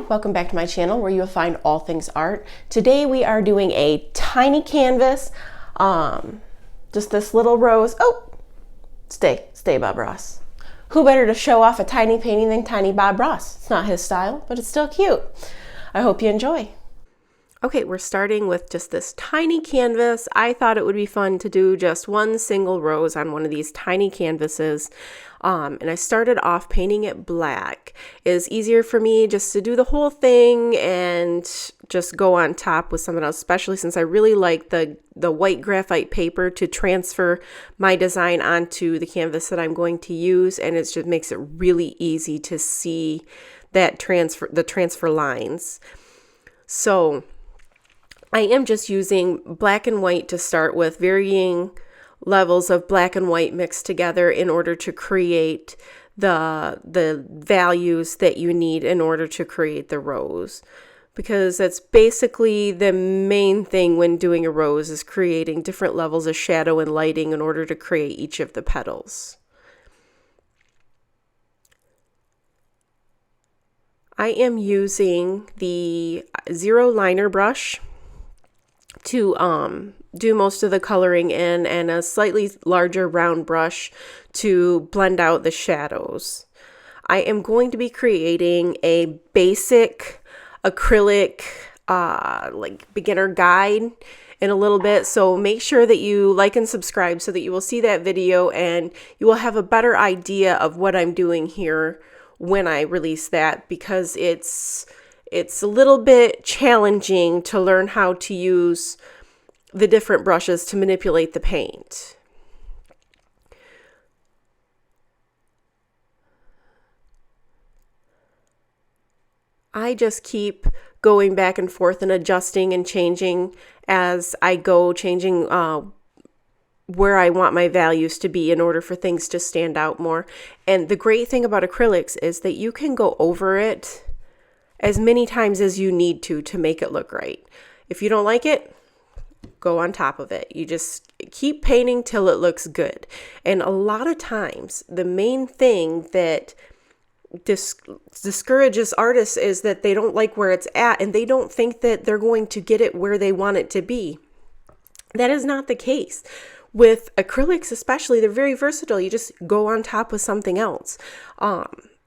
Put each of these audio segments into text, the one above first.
welcome back to my channel where you'll find all things art. Today we are doing a tiny canvas, just this little rose. Oh, stay Bob Ross. Who better to show off a tiny painting than tiny Bob Ross? It's not his style, but it's still cute. I hope you enjoy. Okay, we're starting with just this tiny canvas. I thought it would be fun to do just one single rose on one of these tiny canvases. And I started off painting it black. It was easier for me just to do the whole thing and just go on top with something else, especially since I really like the white graphite paper to transfer my design onto the canvas that I'm going to use. And it just makes it really easy to see that the transfer lines. So I am just using black and white to start with, varying levels of black and white mixed together in order to create the values that you need in order to create the rose. Because that's basically the main thing when doing a rose, is creating different levels of shadow and lighting in order to create each of the petals. I am using the zero liner brush to do most of the coloring in, and a slightly larger round brush to blend out the shadows. I am going to be creating a basic acrylic like beginner guide in a little bit, so make sure that you like and subscribe so that you will see that video and you will have a better idea of what I'm doing here when I release that, because it's a little bit challenging to learn how to use the different brushes to manipulate the paint. I just keep going back and forth and adjusting and changing as I go, changing where I want my values to be in order for things to stand out more. And the great thing about acrylics is that you can go over it as many times as you need to make it look right. If you don't like it, go on top of it. You just keep painting till it looks good. And a lot of times, the main thing that discourages artists is that they don't like where it's at, and they don't think that they're going to get it where they want it to be. That is not the case. With acrylics especially, they're very versatile. You just go on top with something else.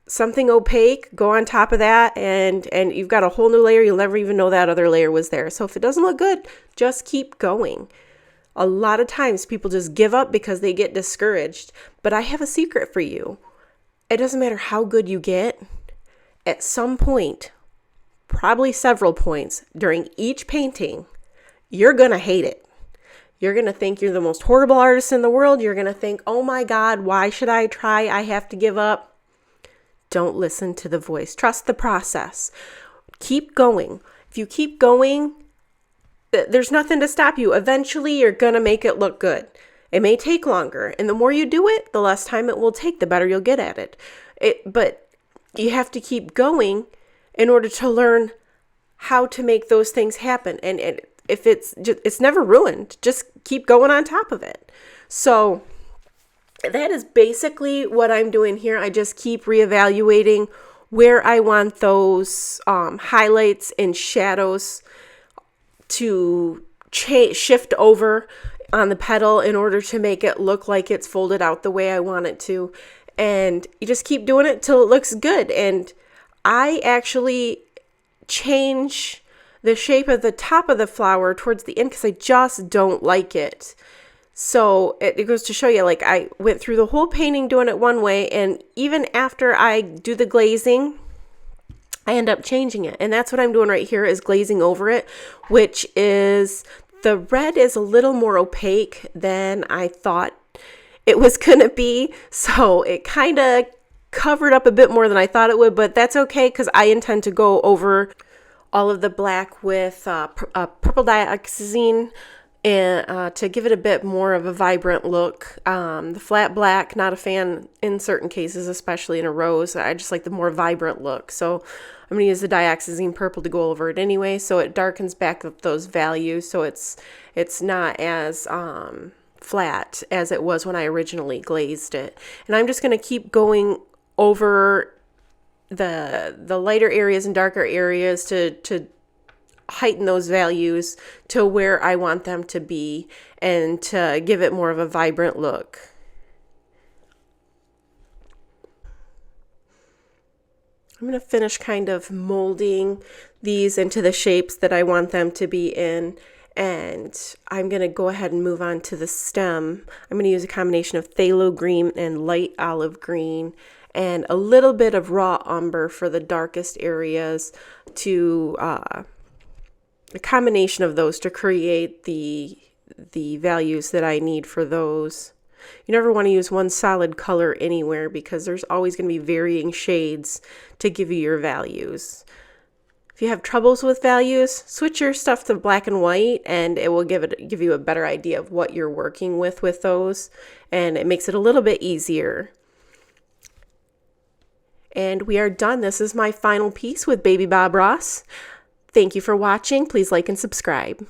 Something opaque, go on top of that, and you've got a whole new layer. You'll never even know that other layer was there. So if it doesn't look good, just keep going. A lot of times people just give up because they get discouraged. But I have a secret for you. It doesn't matter how good you get. At some point, probably several points during each painting, you're going to hate it. You're going to think you're the most horrible artist in the world. You're going to think, oh my God, why should I try? I have to give up. Don't listen to the voice. Trust the process. Keep going. If you keep going, there's nothing to stop you. Eventually, you're going to make it look good. It may take longer, and the more you do it, the less time it will take, the better you'll get at it. But you have to keep going in order to learn how to make those things happen. And if it's never ruined, just keep going on top of it. So that is basically what I'm doing here. I just keep reevaluating where I want those highlights and shadows to shift over on the petal in order to make it look like it's folded out the way I want it to. And you just keep doing it till it looks good. And I actually change the shape of the top of the flower towards the end because I just don't like it. So it goes to show you, like, I went through the whole painting doing it one way, and even after I do the glazing, I end up changing it. And that's what I'm doing right here, is glazing over it, which is, the red is a little more opaque than I thought it was going to be. So it kind of covered up a bit more than I thought it would, but that's okay because I intend to go over all of the black with purple dioxazine, and to give it a bit more of a vibrant look. The flat black, not a fan in certain cases, especially in a rose. I just like the more vibrant look. So I'm going to use the dioxazine purple to go over it anyway, so it darkens back up those values, so it's not as flat as it was when I originally glazed it. And I'm just going to keep going over the lighter areas and darker areas to heighten those values to where I want them to be and to give it more of a vibrant look. I'm going to finish kind of molding these into the shapes that I want them to be in. And I'm going to go ahead and move on to the stem. I'm going to use a combination of phthalo green and light olive green and a little bit of raw umber for the darkest areas to a combination of those to create the values that I need for those. You never want to use one solid color anywhere because there's always going to be varying shades to give you your values. If you have troubles with values, switch your stuff to black and white and it will give you a better idea of what you're working with those, and it makes it a little bit easier. And we are done. This is my final piece with Baby Bob Ross. Thank you for watching. Please like and subscribe.